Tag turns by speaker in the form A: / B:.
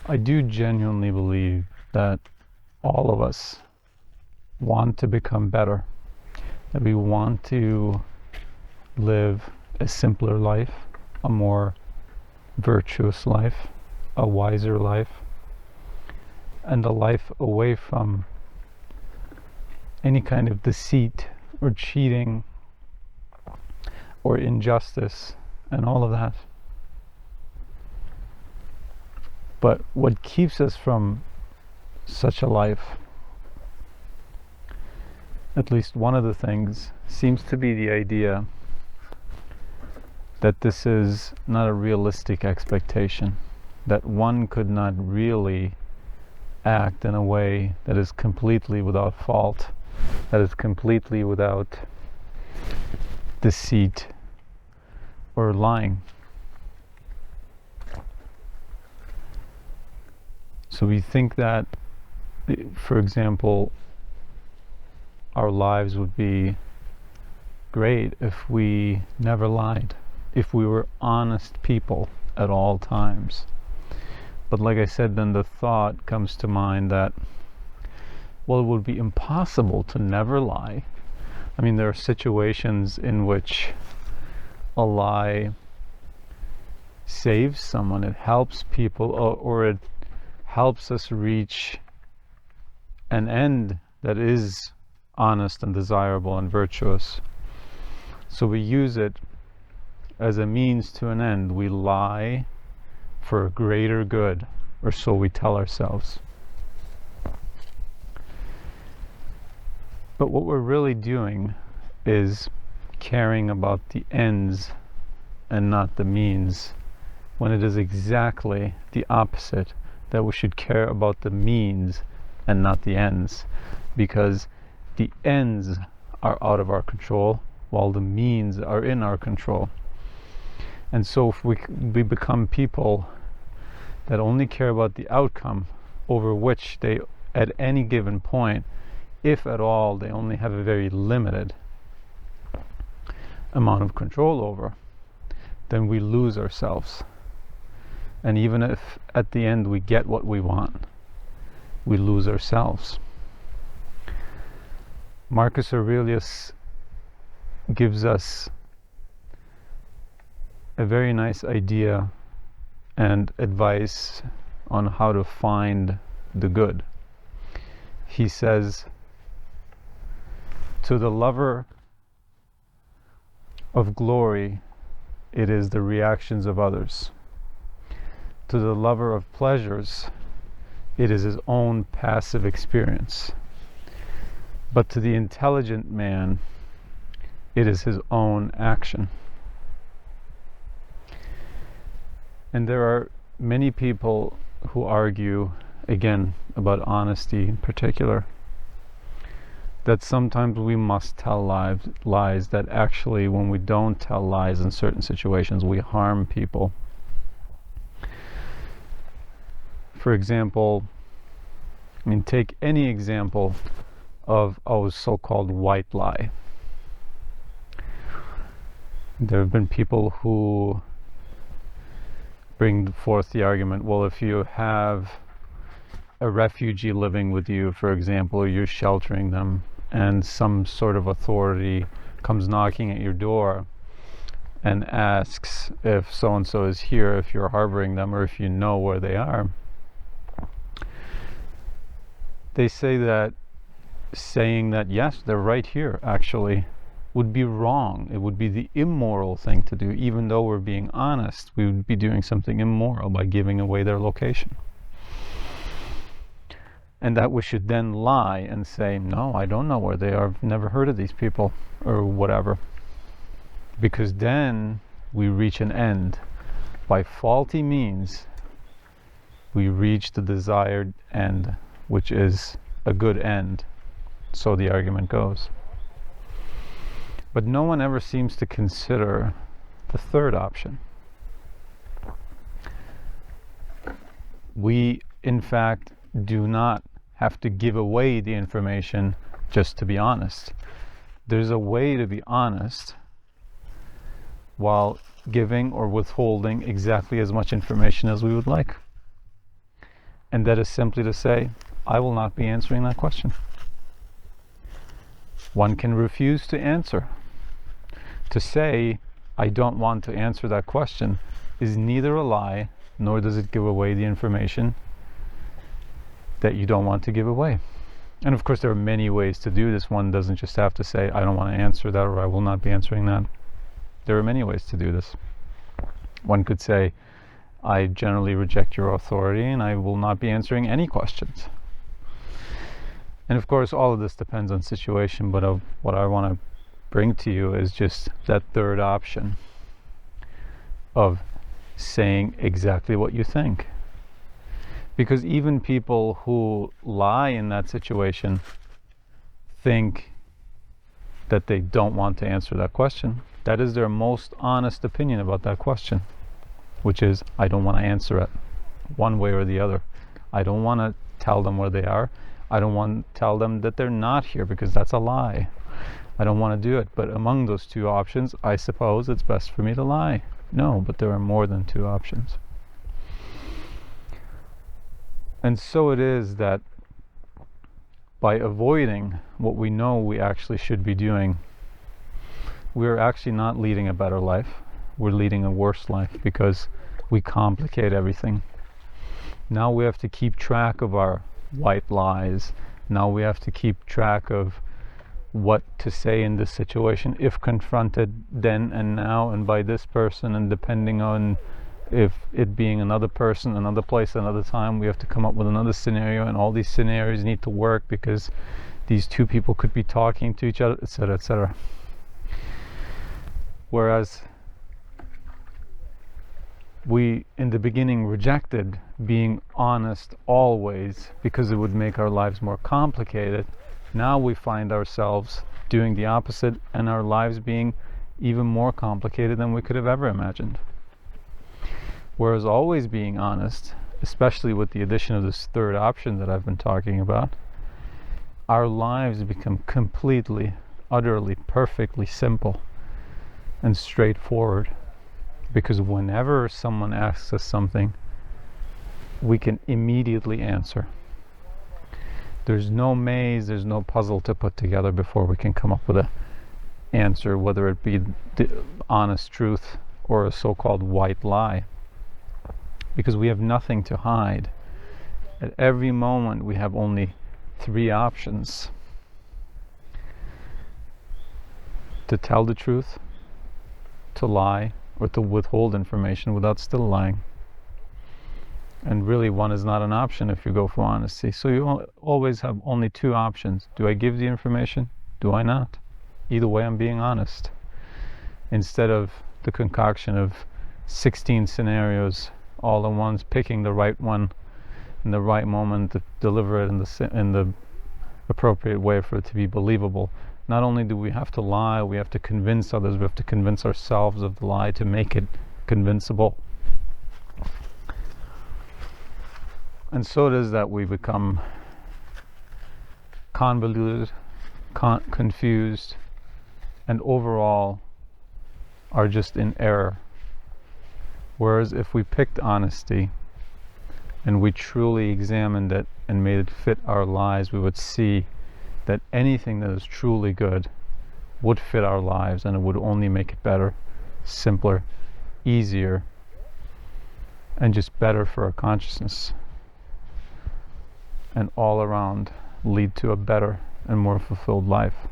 A: I do genuinely believe that all of us want to become better, that we want to live a simpler life, a more virtuous life, a wiser life, and a life away from any kind of deceit or cheating or injustice and all of that. But what keeps us from such a life, at least one of the things, seems to be the idea that this is not a realistic expectation, that one could not really act in a way that is completely without fault, that is completely without deceit or lying. So we think that, for example, our lives would be great if we never lied, if we were honest people at all times. But like I said, then the thought comes to mind that, well, it would be impossible to never lie. I mean, there are situations in which a lie saves someone, it helps people, or it helps us reach an end that is honest and desirable and virtuous. So we use it as a means to an end. We lie for a greater good, or so we tell ourselves. But what we're really doing is caring about the ends and not the means, when it is exactly the opposite, that we should care about the means and not the ends, because the ends are out of our control while the means are in our control. And so if we become people that only care about the outcome, over which they, at any given point, if at all, they only have a very limited amount of control over, then we lose ourselves. And even if at the end we get what we want, we lose ourselves. Marcus Aurelius gives us a very nice idea and advice on how to find the good. He says, "To the lover of glory, it is the reactions of others. To the lover of pleasures, it is his own passive experience. But to the intelligent man, it is his own action." And there are many people who argue, again, about honesty in particular, that sometimes we must tell lies, that actually when we don't tell lies in certain situations, we harm people. For example, I mean, take any example of a so-called white lie. There have been people who bring forth the argument, well, if you have a refugee living with you, for example, you're sheltering them, and some sort of authority comes knocking at your door and asks if so-and-so is here, if you're harboring them, or if you know where they are. They say that saying that, yes, they're right here, actually, would be wrong. It would be the immoral thing to do. Even though we're being honest, we would be doing something immoral by giving away their location. And that we should then lie and say, no, I don't know where they are, I've never heard of these people, or whatever. Because then we reach an end. By faulty means, we reach the desired end, which is a good end. So the argument goes. But no one ever seems to consider the third option. We, in fact, do not have to give away the information just to be honest. There's a way to be honest while giving or withholding exactly as much information as we would like. And that is simply to say, I will not be answering that question. One can refuse to answer. To say, I don't want to answer that question is neither a lie, nor does it give away the information that you don't want to give away. And of course, there are many ways to do this. One doesn't just have to say, I don't want to answer that, or I will not be answering that. There are many ways to do this. One could say, I generally reject your authority and I will not be answering any questions. And of course, all of this depends on situation, but what I want to bring to you is just that third option of saying exactly what you think. Because even people who lie in that situation think that they don't want to answer that question. That is their most honest opinion about that question, which is, I don't want to answer it one way or the other. I don't want to tell them where they are. I don't want to tell them that they're not here, because that's a lie. I don't want to do it. But among those two options, I suppose it's best for me to lie. No, but there are more than two options. And so it is that by avoiding what we know we actually should be doing, we're actually not leading a better life. We're leading a worse life, because we complicate everything. Now we have to keep track of our white lies. Now we have to keep track of what to say in this situation if confronted then and now and by this person, and depending on if it being another person, another place, another time, we have to come up with another scenario, and all these scenarios need to work because these two people could be talking to each other, etc., etc. Whereas we in the beginning rejected being honest always because it would make our lives more complicated. Now we find ourselves doing the opposite, and our lives being even more complicated than we could have ever imagined. Whereas always being honest, especially with the addition of this third option that I've been talking about, our lives become completely, utterly, perfectly simple and straightforward. Because whenever someone asks us something, we can immediately answer. There's no maze, there's no puzzle to put together before we can come up with an answer, whether it be the honest truth or a so-called white lie. Because we have nothing to hide. At every moment we have only three options: to tell the truth, to lie, or to withhold information without still lying. And really, one is not an option if you go for honesty. So you always have only two options. Do I give the information? Do I not? Either way, I'm being honest. Instead of the concoction of 16 scenarios all at once, picking the right one in the right moment to deliver it in the appropriate way for it to be believable. Not only do we have to lie, we have to convince others, we have to convince ourselves of the lie to make it convincible. And so it is that we become convoluted, confused, and overall are just in error. Whereas if we picked honesty and we truly examined it and made it fit our lives, we would see that anything that is truly good would fit our lives, and it would only make it better, simpler, easier, and just better for our consciousness, and all around lead to a better and more fulfilled life.